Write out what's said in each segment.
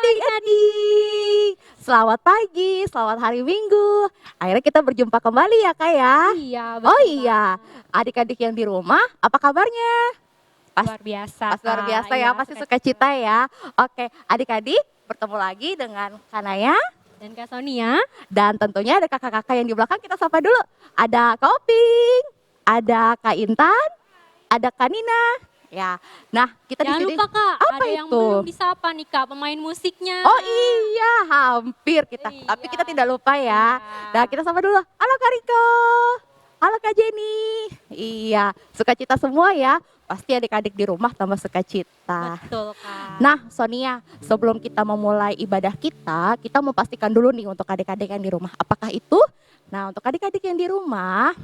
adik-adik. Selamat pagi, selamat hari Minggu. Akhirnya kita berjumpa kembali ya Kak ya. Iya, Oh betul iya, adik-adik yang di rumah, apa kabarnya? Pas, luar biasa. pas luar Kak. biasa Iya, ya, pasti suka cita ya. Oke, adik-adik bertemu lagi dengan Kanaya. Dan Kak Sonia, Dan tentunya ada kakak-kakak yang di belakang, kita sapa dulu. Ada Kak Oping, ada Kak Intan, ada Kak Nina. Ya, nah kita di jangan sini. lupa Kak, Apa ada yang itu? belum disapa nih Kak, pemain musiknya. Oh iya, hampir kita. Iya. Tapi kita tidak lupa ya. Iya. Nah, kita sapa dulu. Halo Kak Riko. Halo Kak Jenny. Iya, sukacita semua ya. Pasti adik-adik di rumah tambah sukacita. Betul Kak. Nah, Sonia, sebelum kita memulai ibadah kita memastikan dulu nih untuk adik-adik yang di rumah. Apakah itu? Nah, untuk adik-adik yang di rumah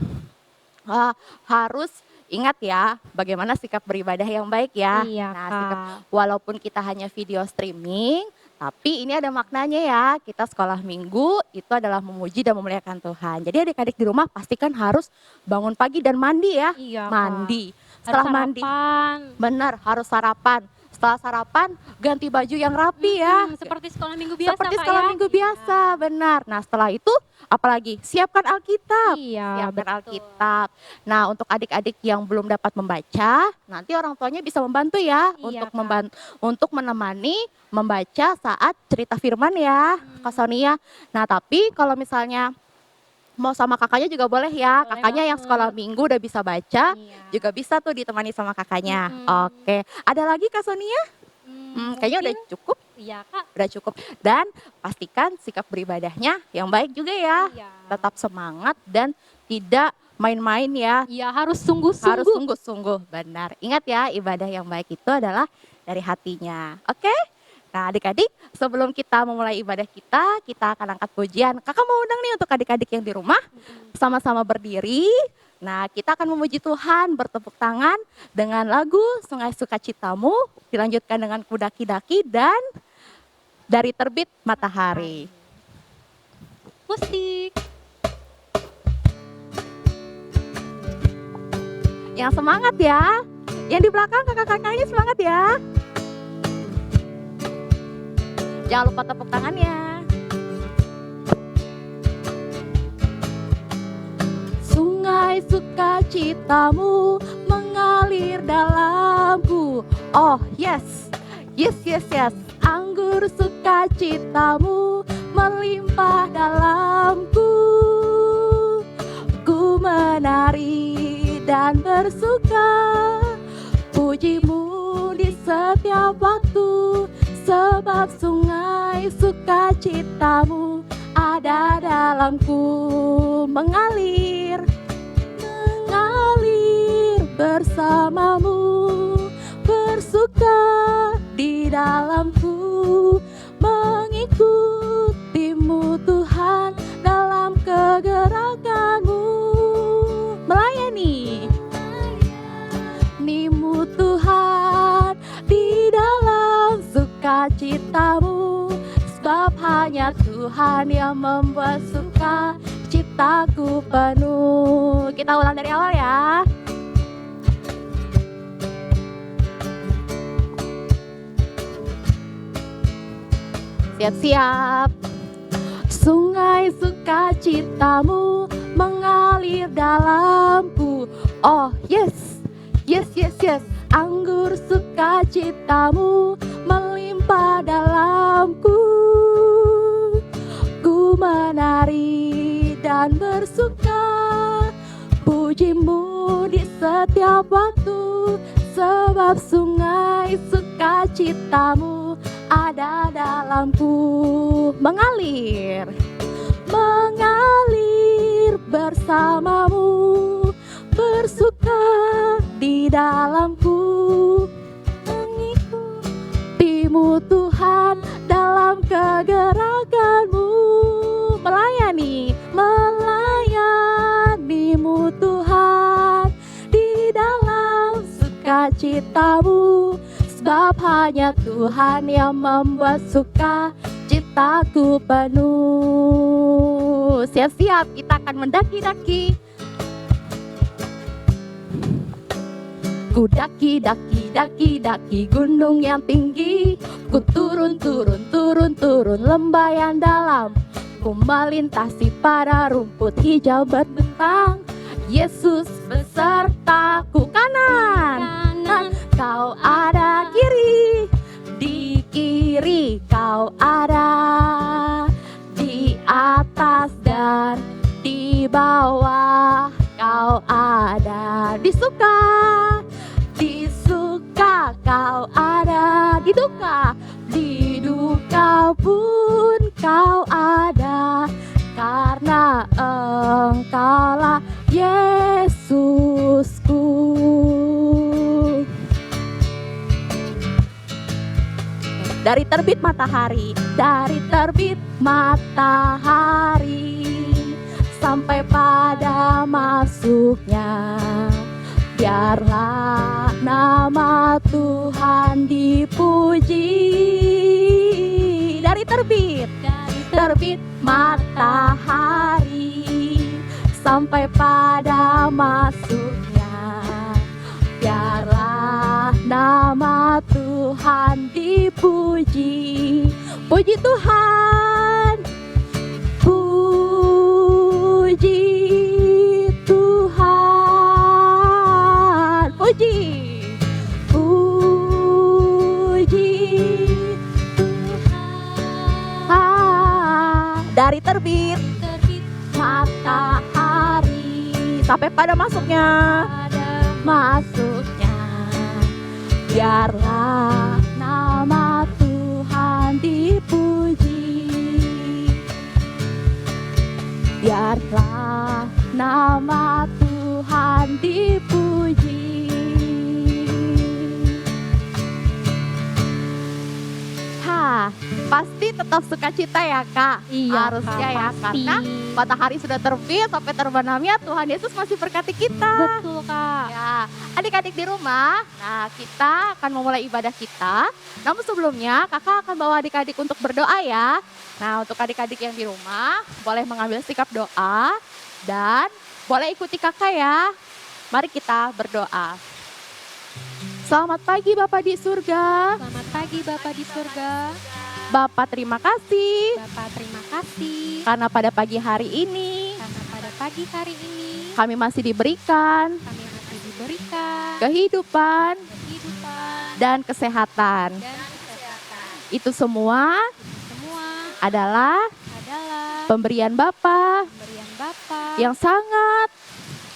harus ingat ya bagaimana sikap beribadah yang baik ya. Iya Nah, Kak. walaupun kita hanya video streaming, tapi ini ada maknanya ya. Kita sekolah minggu itu adalah memuji dan memuliakan Tuhan. Jadi adik-adik di rumah pastikan harus bangun pagi dan mandi ya. Iya Kak. Mandi. Harus Setelah mandi, sarapan. benar harus sarapan. Setelah sarapan ganti baju yang rapi ya. Seperti sekolah minggu biasa Seperti Kak, sekolah ya? minggu biasa, benar. Nah, setelah itu apalagi siapkan Alkitab. Iya, Siapkan betul. Alkitab. Nah, untuk adik-adik yang belum dapat membaca, nanti orang tuanya bisa membantu ya Iya, untuk Kak. untuk menemani membaca saat cerita firman ya, Kak Sonia. Nah, tapi kalau misalnya mau sama kakaknya juga boleh ya. Boleh Kakaknya yang banget. sekolah minggu udah bisa baca, Iya. juga bisa tuh ditemani sama kakaknya. Mm-mm. Oke. Ada lagi Kak Sonia? Kayaknya udah Mungkin- cukup. Iya Kak. Udah cukup. Dan pastikan sikap beribadahnya yang baik juga ya. Iya. Tetap semangat dan tidak main-main ya. Iya, harus sungguh-sungguh. Harus sungguh-sungguh, benar. Ingat ya, ibadah yang baik itu adalah dari hatinya. Oke? Nah, adik-adik, sebelum kita memulai ibadah kita akan angkat pujian. Kakak mau undang nih untuk adik-adik yang di rumah, sama-sama berdiri. Nah, kita akan memuji Tuhan, bertepuk tangan dengan lagu Sungai Sukacitamu, dilanjutkan dengan Kudaki-daki dan Dari Terbit Matahari. Musik. Yang semangat ya. Yang di belakang kakak-kakaknya semangat ya. Jangan lupa tepuk tangannya. Sungai sukacitamu mengalir dalamku. Oh yes, yes, yes, yes. Anggur sukacitamu melimpah dalamku. Ku menari dan bersuka, pujimu di setiap waktu. Sebab sungai sukacitamu ada dalamku. Mengalir, mengalir bersamamu. Bersuka di dalamku, mengikutimu Tuhan dalam kegerakanmu. Melayani nimu Tuhan di dalam sukacitamu. Sebab hanya Tuhan yang membuat suka ciptaku penuh. Kita ulang dari awal ya. Siap-siap. Sungai sukacitamu mengalir dalamku. Oh yes, yes, yes, yes. Anggur sukacitamu melimpah dalamku. Ku menari dan bersuka, pujimu di setiap waktu. Sebab sungai sukacitamu ada dalamku. Mengalir, mengalir bersamamu. Bersuka di dalamku, mengikutimu Tuhan dalam kegerakanmu. Melayani, melayanimu Tuhan di dalam sukacitamu. Sebab hanya Tuhan yang membuat suka ciptaku penuh. Siap-siap, kita akan mendaki-daki. Ku daki-daki gunung yang tinggi. Ku turun, turun, turun, turun lembah yang dalam. Ku melintasi pada rumput hijau berbentang. Yesus besertaku kanan, Kanan. kau ada kiri. Di kiri kau ada, di atas dan di bawah kau ada. Di suka kau ada. Di duka pun kau ada. Karena engkaulah Yesusku. Dari terbit matahari, sampai pada masuknya, biarlah nama Tuhan dipuji. Dari terbit matahari sampai pada masuknya, biarlah nama Tuhan dipuji. Puji Tuhan, puji Tuhan, puji Tuhan. Dari terbit matahari sampai pada masuknya, biarlah nama Tuhan dipuji. Biarlah nama Tuhan dipuji. Pasti tetap sukacita ya Kak. Iya, Harusnya Kak, ya, pasti. karena matahari sudah terbit sampai terbenamnya, Tuhan Yesus masih berkati kita. Betul, Kak. Ya, adik-adik di rumah, nah kita akan memulai ibadah kita. Namun sebelumnya kakak akan bawa adik-adik untuk berdoa ya. Nah, untuk adik-adik yang di rumah boleh mengambil sikap doa dan boleh ikuti kakak ya. Mari kita berdoa. Selamat pagi Bapak di surga. Selamat pagi Bapak di surga. Bapak terima kasih Bapak terima kasih karena pada pagi hari ini karena pada pagi hari ini kami masih diberikan kami masih diberikan kehidupan kehidupan dan kesehatan. dan kesehatan. Itu semua Semua adalah adalah pemberian Bapa pemberian Bapa yang sangat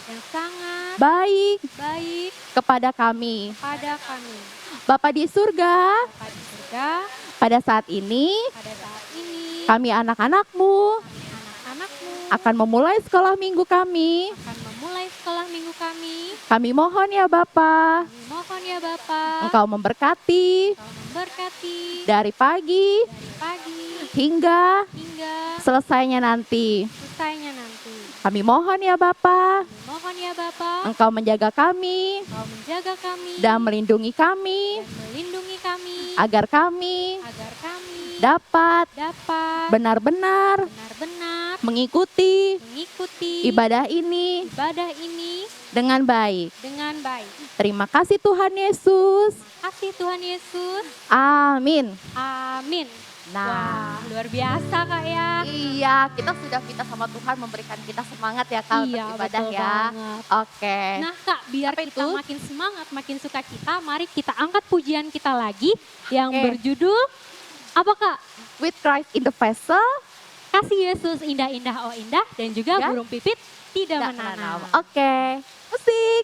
yang sangat baik baik kepada kami. pada kami. Bapa di surga, Bapak di surga, pada saat ini pada saat ini kami anak-anak-Mu anak-anakmu akan memulai sekolah minggu kami. akan memulai sekolah minggu kami. Kami mohon ya Bapa, Kami mohon ya Bapak, Engkau memberkati Engkau memberkati dari pagi dari pagi hingga hingga selesainya nanti. selesainya nanti. Kami mohon ya Bapa, Kami mohon ya Bapak, Engkau menjaga kami Engkau menjaga kami dan melindungi kami dan melindungi kami agar kami agar kami dapat dapat benar-benar benar-benar mengikuti mengikuti ibadah ini ibadah ini dengan baik. dengan baik. Terima kasih Tuhan Yesus. Kasih Tuhan Yesus. Amin. Amin. Nah, Wah, luar biasa Kak ya. iya, kita sudah minta sama Tuhan memberikan kita semangat ya Kak Iya, untuk ibadah betul ya. banget. Oke. Nah Kak, biar Apa kita itu? makin semangat, makin suka kita, mari kita angkat pujian kita lagi yang Oke. berjudul apa Kak? With Christ in the vessel, Kasih Yesus indah-indah oh indah dan juga Ya. burung pipit tidak tidak menanam. menanam. Oke, musik.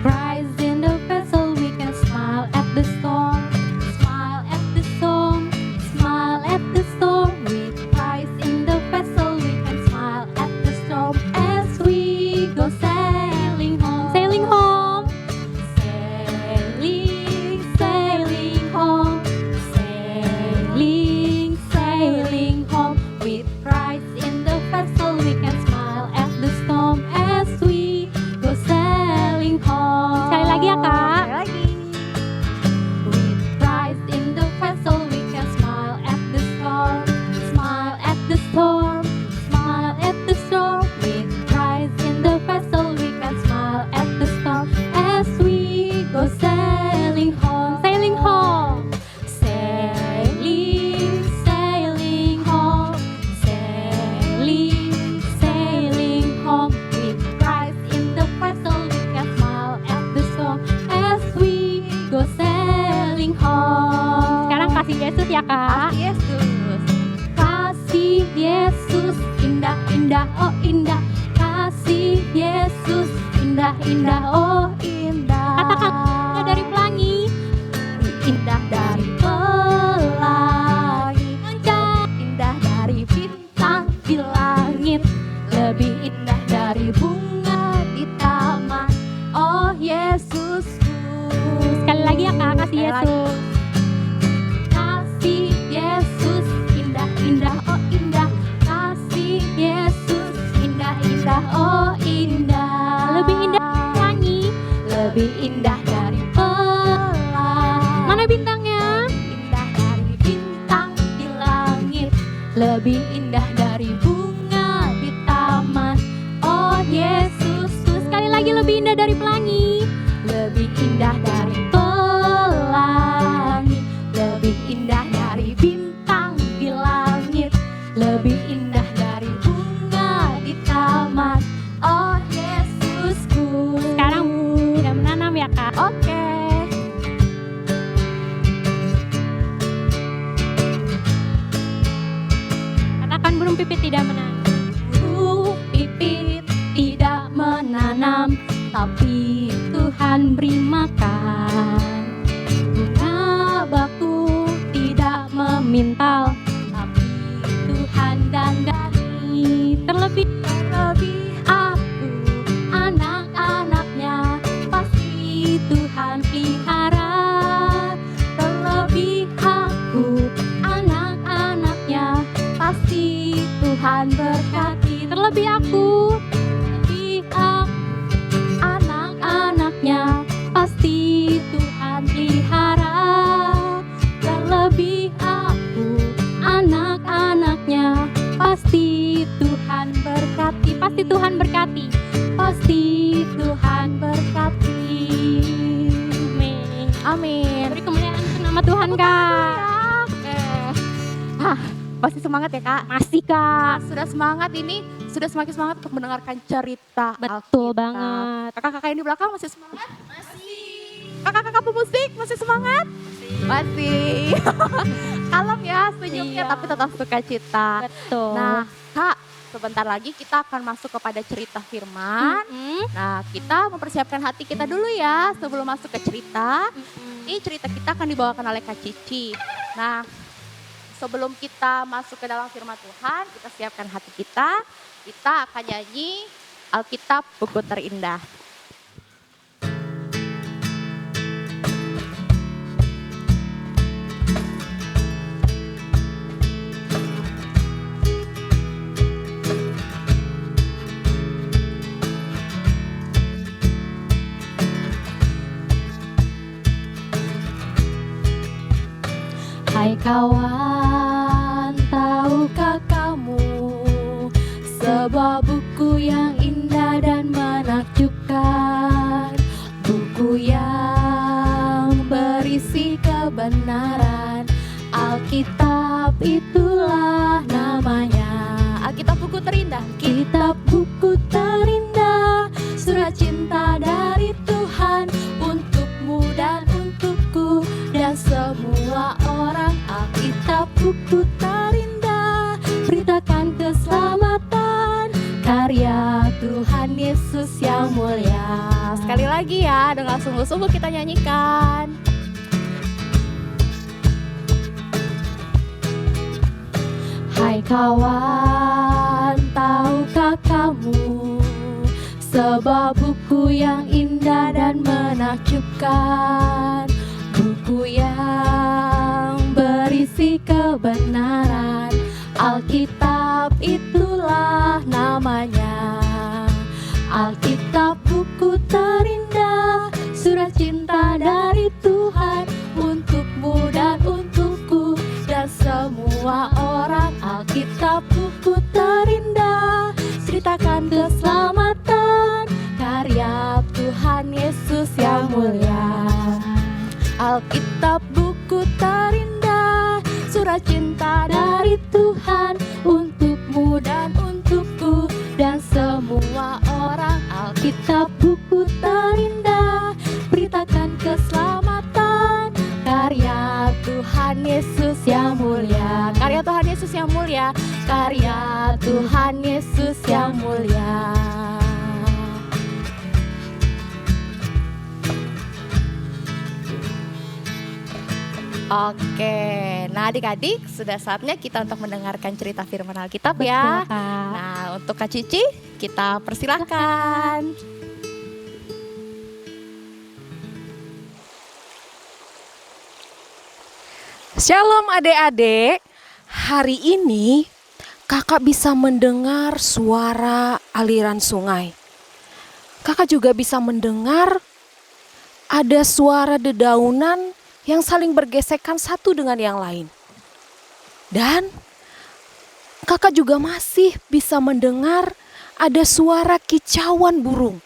Christ in the vessel, we can smile at the storm, smile at the storm, smile at the storm. With Christ in the vessel, we can smile at the storm Yesus ya Kak. Kasih Yesus. Kasih Yesus indah-indah oh indah. Kasih Yesus indah-indah oh indah. Katakan indah dari pelangi. Indah dari pelangi, indah dari bintang di langit, lebih indah dari bunga di taman. Oh Yesusku. Sekali lagi ya Kak, kasih Sekali lagi. Yesus. Kasih Yesus indah-indah oh indah. Kasih Yesus indah-indah oh indah. Lebih indah dari pelangi. Lebih indah dari pelangi. Mana bintangnya? Indah dari bintang di langit, lebih indah dari bunga di taman. Oh Yesus, Sekali lagi lebih indah dari pelangi. lebih indah dari pelangi, lebih indah dari bintang di langit, lebih indah dari bunga di taman. Oh Yesusku. Sekarang tidak menanam ya Kak. Oke. Katakan burung pipit tidak menanam. Burung pipit tidak menanam, tapi Tuhan beri makan. Bunga bakung tidak memintal, tapi Tuhan dandani. Terlebih Aku, anak-anaknya, pasti Tuhan pelihara. Terlebih aku, anak-anaknya, pasti Tuhan berkati. terlebih aku. Terlebih aku, anak-anaknya, pasti Tuhan pelihara. Terlebih aku, anak-anaknya, pasti Tuhan berkati. Pasti Tuhan berkati. Pasti Tuhan berkati. Amin. Amin. Beri kemuliaan untuk nama Tuhan Kak. Oke. Masih semangat ya Kak? Masih Kak. Sudah semangat ini, sudah semakin semangat untuk mendengarkan cerita Betul Alkitab. banget. Kakak-kakak yang di belakang masih semangat? Masih. Kakak-kakak pemusik masih semangat? Masih. Kalem ya senyumnya, Iya. tapi tetap sukacita. Betul. Nah Kak, sebentar lagi kita akan masuk kepada cerita firman. Nah, kita mempersiapkan hati kita dulu ya sebelum masuk ke cerita. Ini cerita kita akan dibawakan oleh Kak Cici. Nah, sebelum kita masuk ke dalam firman Tuhan, kita siapkan hati kita. Kita akan nyanyi Alkitab Buku Terindah. Hai kawan, tahukah kamu sebuah buku yang indah dan menakjubkan, buku yang berisi kebenaran. Alkitab itulah namanya. Alkitab Buku Terindah. Kitab buku terindah, surat cinta dari Tuhan untukmu dan untukku dan semua orang. Alkitab buku terindah, beritakan keselamatan, karya Tuhan Yesus yang mulia. Sekali lagi ya, dengan sungguh-sungguh kita nyanyikan. Hai kawan, tahukah kamu sebuah buku yang indah dan menakjubkan, buku yang berisi kebenaran. Alkitab itulah namanya. Alkitab buku terindah, surat cinta dari Tuhan untukmu dan untukku dan semua orang. Alkitab buku terindah, ceritakan keselamatan, karya Tuhan Yesus yang mulia. Alkitab buku terindah, surat cinta dari Tuhan untukmu dan untukku dan semua orang. Alkitab buku terindah, beritakan keselamatan, karya Tuhan Yesus karya Tuhan Yesus yang mulia. Oke, nah adik-adik sudah saatnya kita untuk mendengarkan cerita firman Alkitab ya. Betul, Kak. Nah untuk Kak Cici kita persilahkan. Shalom adik-adik, hari ini kakak bisa mendengar suara aliran sungai. Kakak juga bisa mendengar ada suara dedaunan yang saling bergesekan satu dengan yang lain. Dan kakak juga masih bisa mendengar ada suara kicauan burung.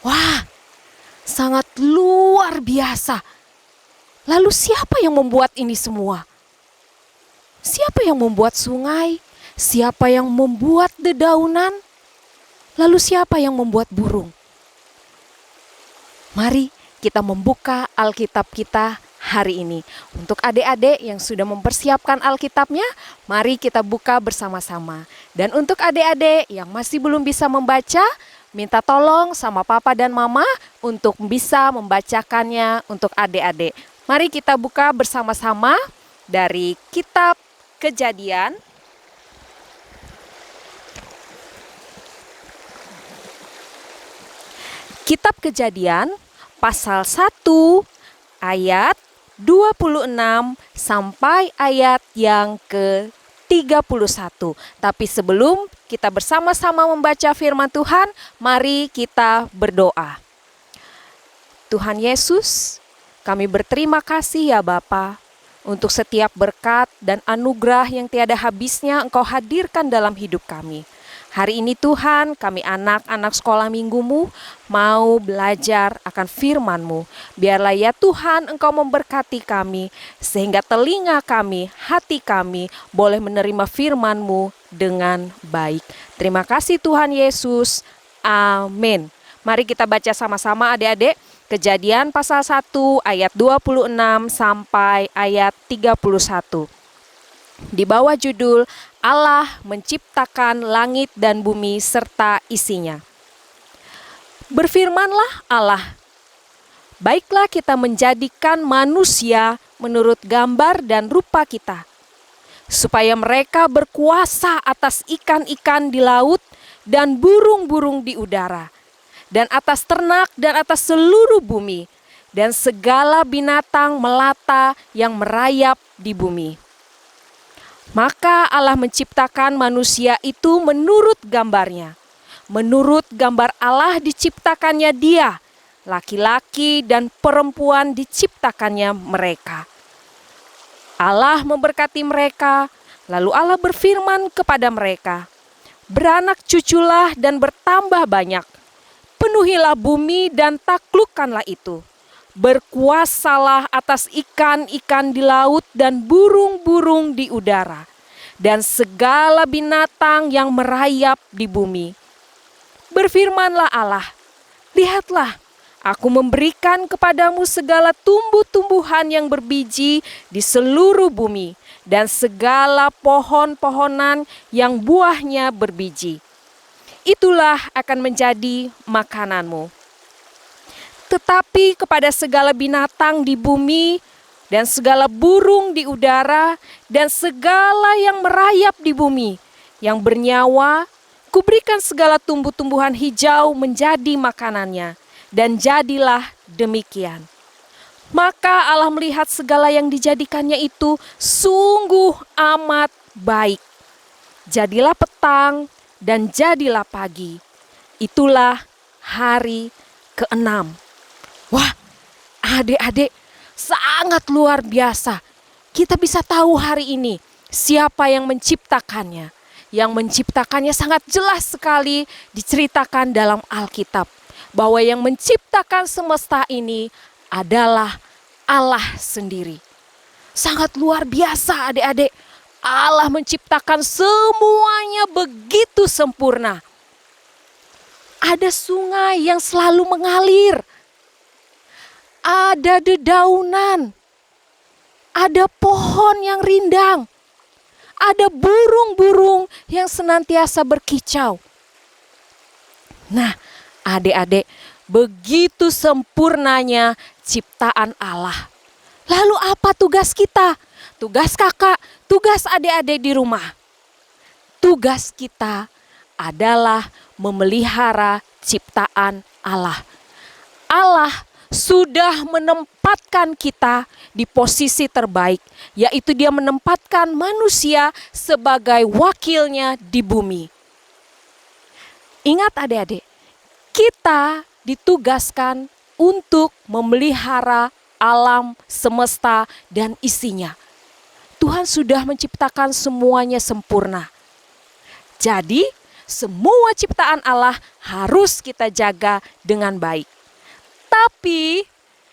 Wah, sangat luar biasa. Lalu siapa yang membuat ini semua? Siapa yang membuat sungai? Siapa yang membuat dedaunan? Lalu siapa yang membuat burung? Mari kita membuka Alkitab kita hari ini. Untuk adik-adik yang sudah mempersiapkan Alkitabnya, mari kita buka bersama-sama. Dan untuk adik-adik yang masih belum bisa membaca, minta tolong sama papa dan mama untuk bisa membacakannya untuk adik-adik. Mari kita buka bersama-sama dari kitab Kejadian. Kitab Kejadian pasal 1 ayat 26 sampai ayat yang ke-31. Tapi sebelum kita bersama-sama membaca firman Tuhan, mari kita berdoa. Tuhan Yesus, kami berterima kasih ya Bapa untuk setiap berkat dan anugerah yang tiada habisnya Engkau hadirkan dalam hidup kami. Hari ini Tuhan, kami anak-anak sekolah minggumu mau belajar akan firman-Mu. Biarlah ya Tuhan Engkau memberkati kami, sehingga telinga kami, hati kami boleh menerima firman-Mu dengan baik. Terima kasih Tuhan Yesus. Amin. Mari kita baca sama-sama adik-adik. Kejadian pasal 1 ayat 26 sampai ayat 31. Di bawah judul Allah menciptakan langit dan bumi serta isinya. Berfirmanlah Allah, baiklah kita menjadikan manusia menurut gambar dan rupa kita, supaya mereka berkuasa atas ikan-ikan di laut dan burung-burung di udara, dan atas ternak dan atas seluruh bumi, dan segala binatang melata yang merayap di bumi. Maka Allah menciptakan manusia itu menurut gambarnya. Menurut gambar Allah diciptakannya dia, laki-laki dan perempuan diciptakannya mereka. Allah memberkati mereka, lalu Allah berfirman kepada mereka, beranak cuculah dan bertambah banyak, penuhilah bumi dan taklukkanlah itu. Berkuasalah atas ikan-ikan di laut dan burung-burung di udara, dan segala binatang yang merayap di bumi. Berfirmanlah Allah, lihatlah, aku memberikan kepadamu segala tumbuh-tumbuhan yang berbiji di seluruh bumi, dan segala pohon-pohonan yang buahnya berbiji. Itulah akan menjadi makananmu. Tetapi kepada segala binatang di bumi dan segala burung di udara dan segala yang merayap di bumi yang bernyawa, kuberikan segala tumbuh-tumbuhan hijau menjadi makanannya, dan jadilah demikian. Maka Allah melihat segala yang dijadikannya itu sungguh amat baik. Jadilah petang dan jadilah pagi. Itulah hari ke-6. Wah, adik-adik, sangat luar biasa. Kita bisa tahu hari ini siapa yang menciptakannya. Yang menciptakannya sangat jelas sekali diceritakan dalam Alkitab. Bahwa yang menciptakan semesta ini adalah Allah sendiri. Sangat luar biasa adik-adik. Allah menciptakan semuanya begitu sempurna. Ada sungai yang selalu mengalir. Ada dedaunan, ada pohon yang rindang, ada burung-burung yang senantiasa berkicau. Nah, adik-adik, begitu sempurnanya ciptaan Allah. Lalu apa tugas kita? Tugas kakak, tugas adik-adik di rumah. Tugas kita adalah memelihara ciptaan Allah. Allah sudah menempatkan kita di posisi terbaik, yaitu Dia menempatkan manusia sebagai wakilnya di bumi. Ingat adik-adik, kita ditugaskan untuk memelihara alam semesta dan isinya. Tuhan sudah menciptakan semuanya sempurna. Jadi, semua ciptaan Allah harus kita jaga dengan baik. Tapi,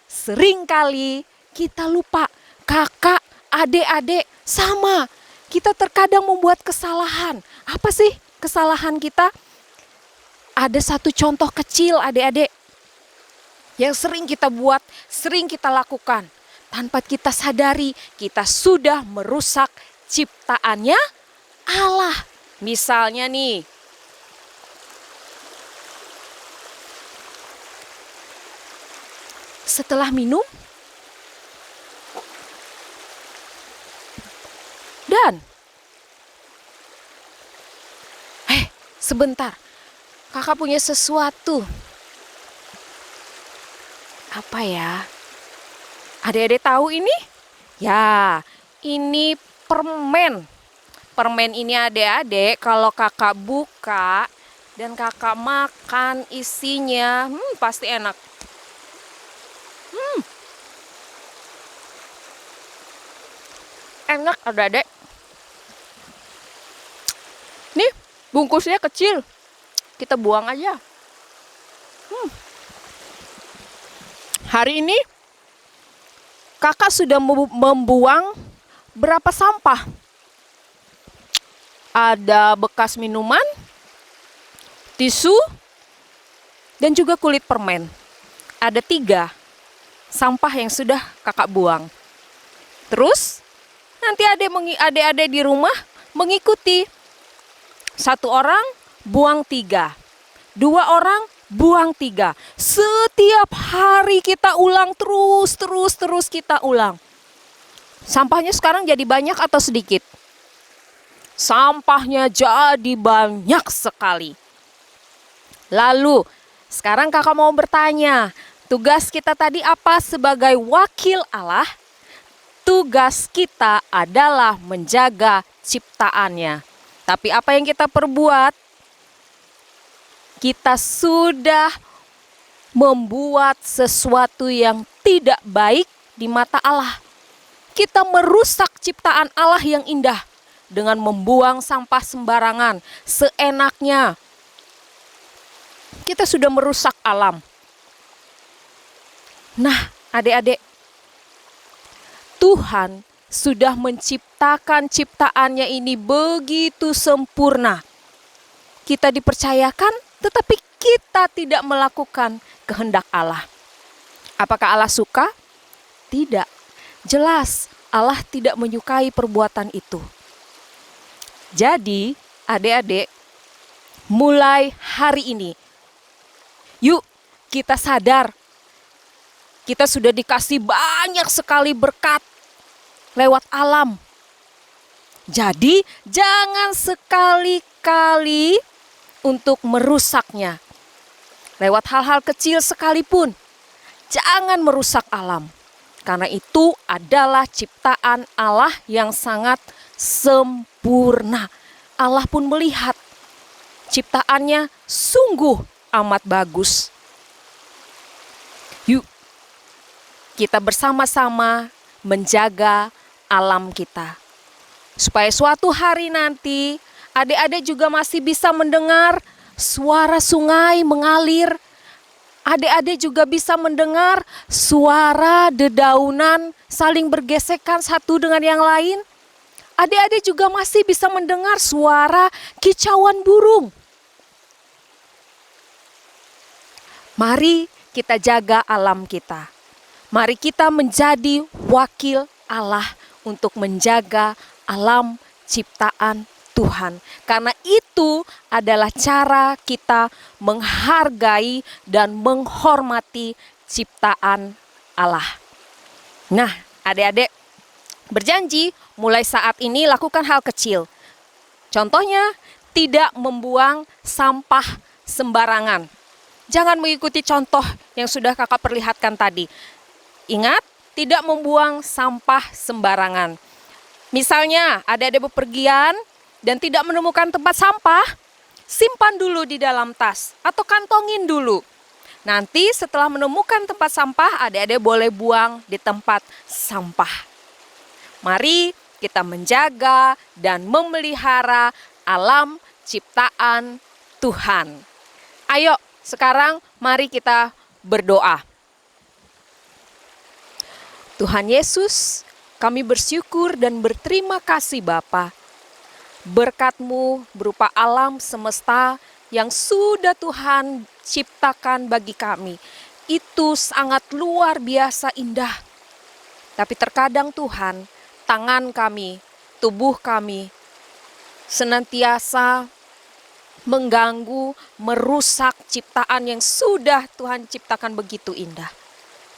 seringkali kita lupa, kakak, adik-adik sama. Kita terkadang membuat kesalahan. Apa sih kesalahan kita? Ada satu contoh kecil adik-adik yang sering kita buat, sering kita lakukan. Tanpa kita sadari, kita sudah merusak ciptaannya Allah. Misalnya nih, setelah minum dan sebentar, kakak punya sesuatu. Apa ya? Adik-adik tahu ini? Ya, ini permen. Permen ini adik-adik kalau kakak buka dan kakak makan isinya, pasti enak. Enak adik-adik. Nih, bungkusnya kecil. Kita buang aja. Hari ini kakak sudah membuang berapa sampah? Ada bekas minuman, tisu, dan juga kulit permen. Ada 3 sampah yang sudah kakak buang. Terus nanti adik-adik di rumah mengikuti. 1 orang buang 3, 2 orang buang 3. Setiap hari kita ulang terus kita ulang. Sampahnya sekarang jadi banyak atau sedikit? Sampahnya jadi banyak sekali. Lalu sekarang kakak mau bertanya, tugas kita tadi apa sebagai wakil Allah? Tugas kita adalah menjaga ciptaannya. Tapi apa yang kita perbuat? Kita sudah membuat sesuatu yang tidak baik di mata Allah. Kita merusak ciptaan Allah yang indah dengan membuang sampah sembarangan, seenaknya. Kita sudah merusak alam. Nah, adik-adik, Tuhan sudah menciptakan ciptaannya ini begitu sempurna. Kita dipercayakan, tetapi kita tidak melakukan kehendak Allah. Apakah Allah suka? Tidak. Jelas Allah tidak menyukai perbuatan itu. Jadi, adik-adik, mulai hari ini, yuk kita sadar. Kita sudah dikasih banyak sekali berkat lewat alam. Jadi, jangan sekali-kali untuk merusaknya. Lewat hal-hal kecil sekalipun, jangan merusak alam. Karena itu adalah ciptaan Allah yang sangat sempurna. Allah pun melihat ciptaannya sungguh amat bagus. Yuk, kita bersama-sama menjaga alam kita. Supaya suatu hari nanti adik-adik juga masih bisa mendengar suara sungai mengalir. Adik-adik juga bisa mendengar suara dedaunan saling bergesekan satu dengan yang lain. Adik-adik juga masih bisa mendengar suara kicauan burung. Mari kita jaga alam kita. Mari kita menjadi wakil Allah untuk menjaga alam ciptaan Tuhan. Karena itu adalah cara kita menghargai dan menghormati ciptaan Allah. Nah, adik-adik berjanji mulai saat ini lakukan hal kecil. Contohnya, tidak membuang sampah sembarangan. Jangan mengikuti contoh yang sudah kakak perlihatkan tadi. Ingat, tidak membuang sampah sembarangan. Misalnya, adik-adik bepergian dan tidak menemukan tempat sampah, simpan dulu di dalam tas atau kantongin dulu. Nanti setelah menemukan tempat sampah, adik-adik boleh buang di tempat sampah. Mari kita menjaga dan memelihara alam ciptaan Tuhan. Ayo, sekarang mari kita berdoa. Tuhan Yesus, kami bersyukur dan berterima kasih Bapa. Berkat-Mu berupa alam semesta yang sudah Tuhan ciptakan bagi kami. Itu sangat luar biasa indah. Tapi terkadang Tuhan, tangan kami, tubuh kami senantiasa mengganggu, merusak ciptaan yang sudah Tuhan ciptakan begitu indah.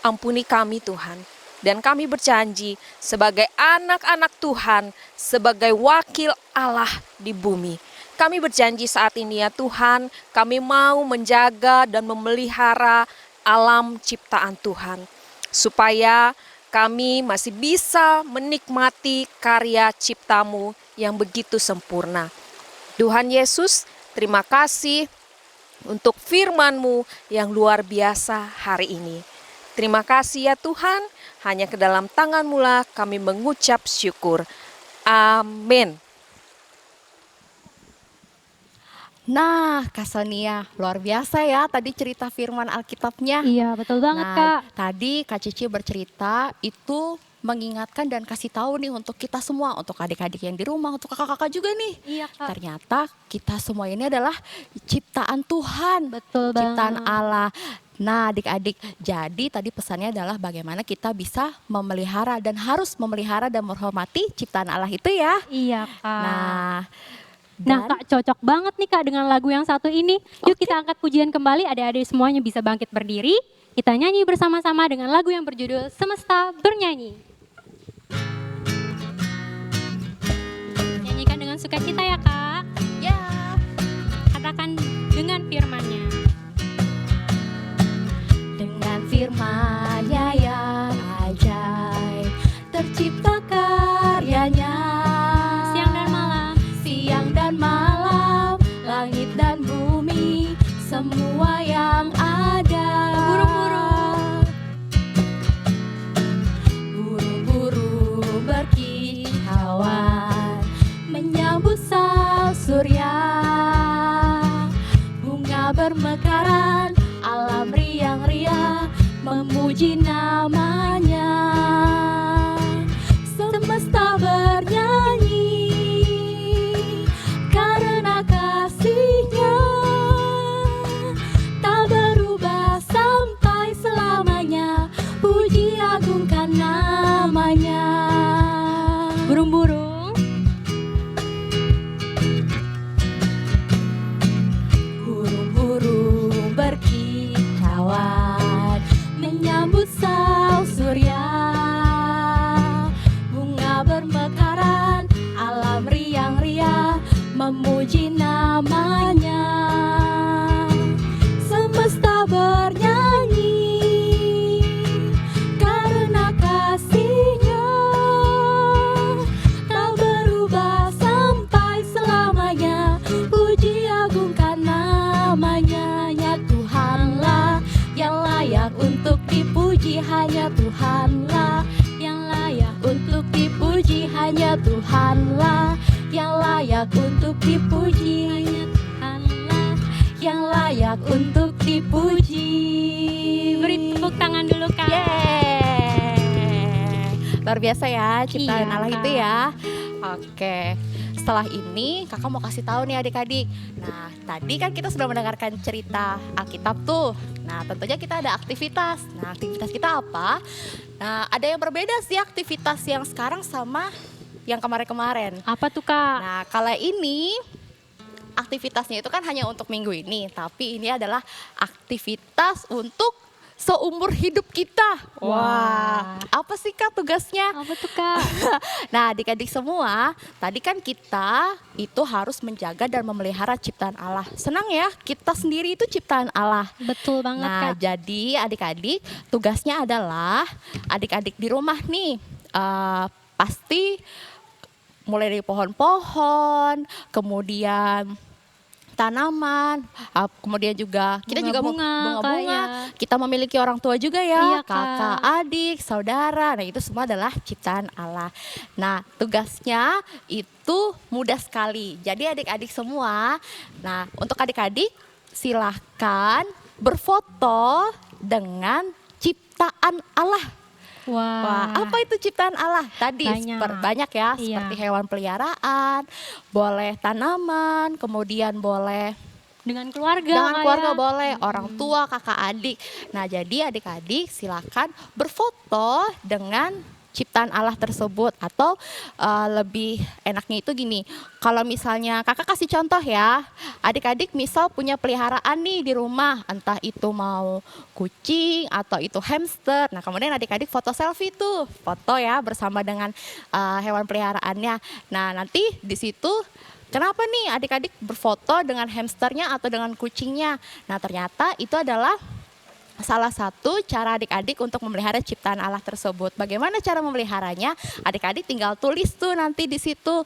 Ampuni kami Tuhan. Dan kami berjanji sebagai anak-anak Tuhan, sebagai wakil Allah di bumi. Kami berjanji saat ini ya Tuhan, kami mau menjaga dan memelihara alam ciptaan Tuhan. Supaya kami masih bisa menikmati karya ciptamu yang begitu sempurna. Tuhan Yesus, terima kasih untuk firman-Mu yang luar biasa hari ini. Terima kasih ya Tuhan, hanya ke dalam tangan-Mu lah kami mengucap syukur. Amin. Nah, Kak Sonia, luar biasa ya tadi cerita firman Alkitabnya. Iya, betul banget, Nah, Kak. tadi Kak Cici bercerita itu mengingatkan dan kasih tahu nih untuk kita semua, untuk adik-adik yang di rumah, untuk kakak-kakak juga nih. Iya, Kak. Ternyata kita semua ini adalah ciptaan Tuhan, Betul ciptaan banget. Allah. Nah, adik-adik, jadi tadi pesannya adalah bagaimana kita bisa memelihara dan harus memelihara dan menghormati ciptaan Allah itu ya. Iya, Kak. Nah, Nah, Kak, cocok banget nih Kak dengan lagu yang satu ini. Yuk kita angkat pujian kembali, adik-adik semuanya bisa bangkit berdiri. Kita nyanyi bersama-sama dengan lagu yang berjudul Semesta Bernyanyi. Nyanyikan dengan sukacita ya Kak. ya. Katakan dengan firman-Nya. Dengan firman-Nya yang ajaib, tercipta karyanya. Siang dan malam, Siang dan malam, langit dan bumi, semua yang ada. Burung-burung. Burung-burung berkicauan, menyambut sang surya. Bunga bermekaran, alam riang-riang, memuji namanya. Semesta bernyanyi karena kasih-Nya tak berubah sampai selamanya. Puji agungkan namanya. Burung-burung. Burung-burung berkicauan, menyambut sang surya. Bunga bermekaran, alam riang-riang, memuji namanya. Semesta bernyanyi karena kasih-Nya tak berubah sampai selamanya. Puji agungkan namanya. Ya Tuhanlah yang layak untuk dipuji, hanya Tuhanlah yang layak untuk dipuji, hanya Tuhanlah yang layak untuk dipuji, Allah. yang layak untuk dipuji. Beri tepuk tangan dulu Kak. Yeay. Luar biasa ya ciptaan Iya, Allah Kak. itu ya. Oke. Setelah ini kakak mau kasih tahu nih adik-adik. Nah, tadi kan kita sudah mendengarkan cerita Alkitab tuh. Nah, tentunya kita ada aktivitas. Nah, aktivitas kita apa? Nah, ada yang berbeda sih aktivitas yang sekarang sama yang kemarin-kemarin. Apa tuh Kak? Nah, kalau ini aktivitasnya itu kan hanya untuk minggu ini, tapi ini adalah aktivitas untuk seumur hidup kita. Wah, apa sih Kak tugasnya? Apa tuh Kak? Nah, adik-adik semua, tadi kan kita itu harus menjaga dan memelihara ciptaan Allah. Senang ya, kita sendiri itu ciptaan Allah. Betul banget Nah, Kak. jadi adik-adik tugasnya adalah adik-adik di rumah nih pasti mulai dari pohon-pohon, kemudian tanaman, kemudian juga kita juga Bunga-bunga, Kak, bunga-bunga. ya. Kita memiliki orang tua juga Iya, ya, Kak. kakak, adik, saudara. Nah, itu semua adalah ciptaan Allah. Nah, tugasnya itu mudah sekali. Jadi adik-adik semua, nah untuk adik-adik silahkan berfoto dengan ciptaan Allah. Wah, apa itu ciptaan Allah? Tadi banyak ya, Iya. seperti hewan peliharaan, boleh tanaman, kemudian boleh Dengan keluarga dengan Kak, keluarga ya. boleh, orang tua, kakak, adik. Nah, jadi adik-adik silakan berfoto dengan ciptaan Allah tersebut atau lebih enaknya itu gini. Kalau misalnya kakak kasih contoh ya, adik-adik misal punya peliharaan nih di rumah, entah itu mau kucing atau itu hamster. Nah, kemudian adik-adik foto selfie tuh, foto ya bersama dengan hewan peliharaannya. Nah, nanti di situ kenapa nih adik-adik berfoto dengan hamsternya atau dengan kucingnya? Nah, ternyata itu adalah salah satu cara adik-adik untuk memelihara ciptaan Allah tersebut. Bagaimana cara memeliharanya? Adik-adik tinggal tulis tuh nanti di situ.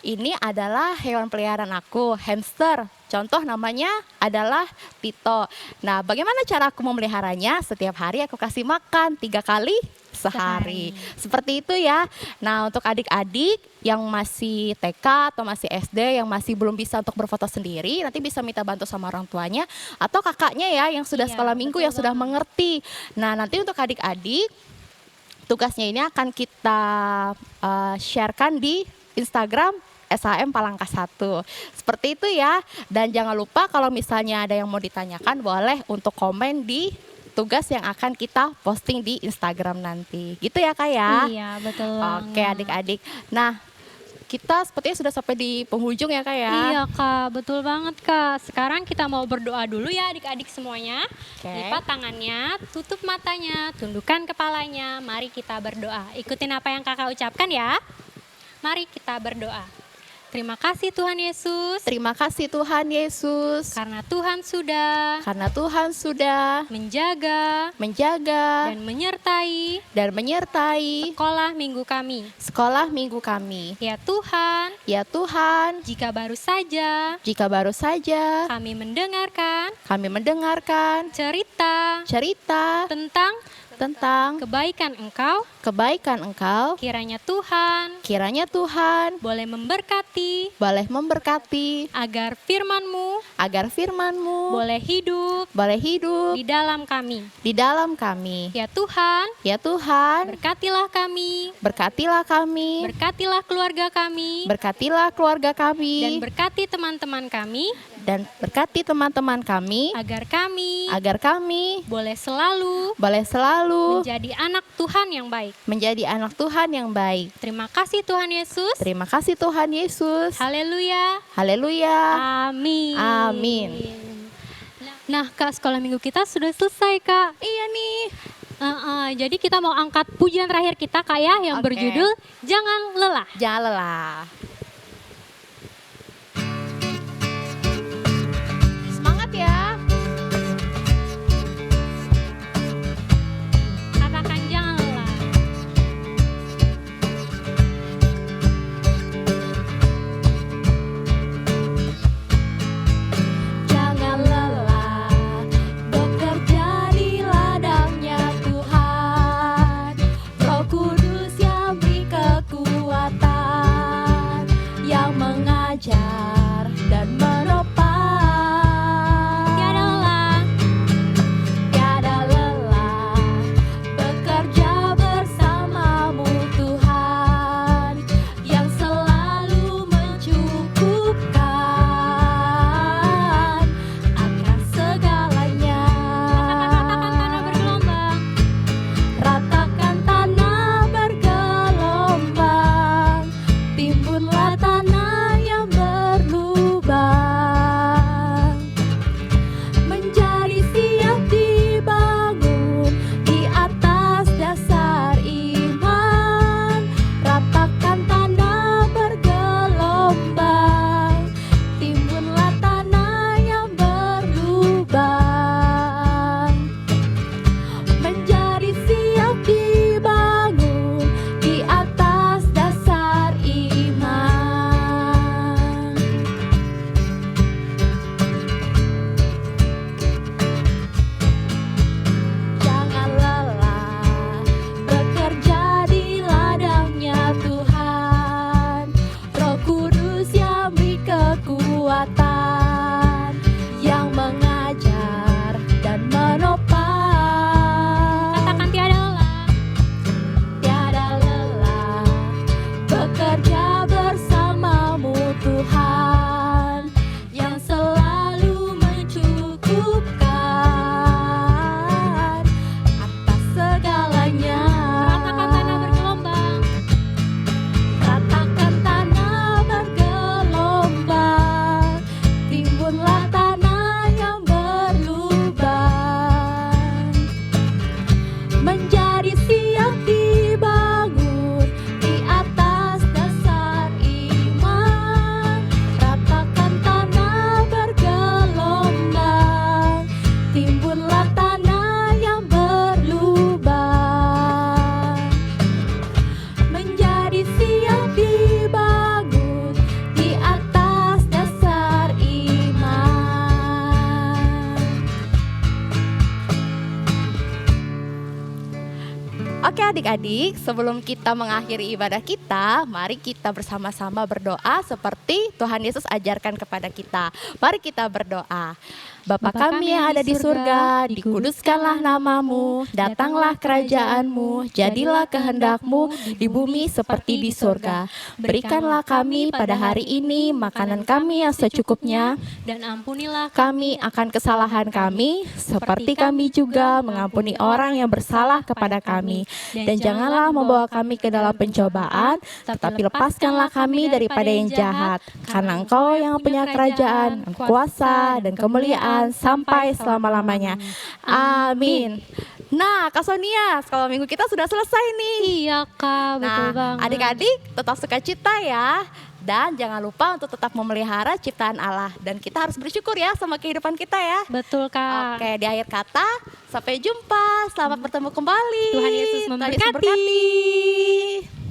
Ini adalah hewan peliharaan aku, hamster. Contoh namanya adalah Tito. Nah, bagaimana cara aku memeliharanya? Setiap hari aku kasih makan 3 kali sehari. Seperti itu ya. Nah, untuk adik-adik yang masih TK atau masih SD yang masih belum bisa untuk berfoto sendiri, nanti bisa minta bantu sama orang tuanya atau kakaknya ya yang sudah Iya, sekolah minggu betul yang sudah mengerti. Nah, nanti untuk adik-adik tugasnya ini akan kita sharekan di Instagram SHM Palangka 1. Seperti itu ya. Dan jangan lupa kalau misalnya ada yang mau ditanyakan boleh untuk komen di tugas yang akan kita posting di Instagram nanti. Gitu ya Kak ya? Iya, betul banget. Oke adik-adik. Nah, kita sepertinya sudah sampai di penghujung ya Kak ya? Iya Kak, betul banget Kak. Sekarang kita mau berdoa dulu ya adik-adik semuanya. Oke. Lipat tangannya, tutup matanya, tundukkan kepalanya. Mari kita berdoa. Ikutin apa yang Kakak ucapkan ya. Mari kita berdoa. Terima kasih Tuhan Yesus. Terima kasih Tuhan Yesus. Karena Tuhan sudah Karena Tuhan sudah menjaga menjaga dan menyertai dan menyertai sekolah minggu kami. sekolah minggu kami. Ya Tuhan, Ya Tuhan, jika baru saja jika baru saja kami mendengarkan kami mendengarkan cerita cerita tentang tentang kebaikan Engkau, kebaikan Engkau, kiranya Tuhan kiranya Tuhan boleh memberkati boleh memberkati agar firman-Mu agar firman-Mu boleh hidup boleh hidup di dalam kami. di dalam kami. Ya Tuhan, Ya Tuhan, berkatilah kami, berkatilah kami, berkatilah keluarga kami, berkatilah keluarga dan kami, berkati teman-teman kami, dan berkati teman-teman kami, agar kami boleh selalu selalu menjadi anak Tuhan yang baik. menjadi anak Tuhan yang baik. Terima kasih Tuhan Yesus. Terima kasih Tuhan Yesus. Haleluya. Haleluya. Amin. Amin. Nah, Kak, sekolah minggu kita sudah selesai, Kak. Iya nih. Jadi kita mau angkat pujian terakhir kita, Kak ya, yang Oke. berjudul Jangan Lelah. Jangan lelah. Semangat ya. Katakan jangan lelah. Jangan lelah bekerja di ladangnya Tuhan. Roh Kudus yang beri kekuatan. waktunya. Ratakan tanah bergelombang. Ratakan tanah bergelombang, timbunlah tanah yang berlubang, menjadi siap dibangun di atas dasar iman. Ratakan tanah bergelombang, timbunlah tanah yang berlubang, menjadi siap dibangun di atas dasar iman. Oke adik-adik, sebelum kita mengakhiri ibadah kita, mari kita bersama-sama berdoa seperti Tuhan Yesus ajarkan kepada kita. Mari kita berdoa. Bapa kami yang ada di surga, dikuduskanlah namamu, datanglah kerajaanmu, jadilah kehendakmu di bumi seperti di surga. Berikanlah kami pada hari ini makanan kami yang secukupnya, Dan ampunilah kami akan kesalahan kami, seperti kami juga mengampuni orang yang bersalah kepada kami. Dan janganlah membawa kami ke dalam pencobaan, tetapi lepaskanlah kami daripada yang jahat. Karena Engkau yang punya kerajaan, kuasa, dan kemuliaan sampai selama-lamanya. Amin. Nah, Kak Sonia, sekolah minggu kita sudah selesai nih. Iya Kak, betul Nah, banget. adik-adik tetap sukacita ya. Dan jangan lupa untuk tetap memelihara ciptaan Allah. Dan kita harus bersyukur ya sama kehidupan kita ya. Betul Kak. Oke, di akhir kata, sampai jumpa. Selamat bertemu kembali. Tuhan Yesus Tuhan memberkati. memberkati.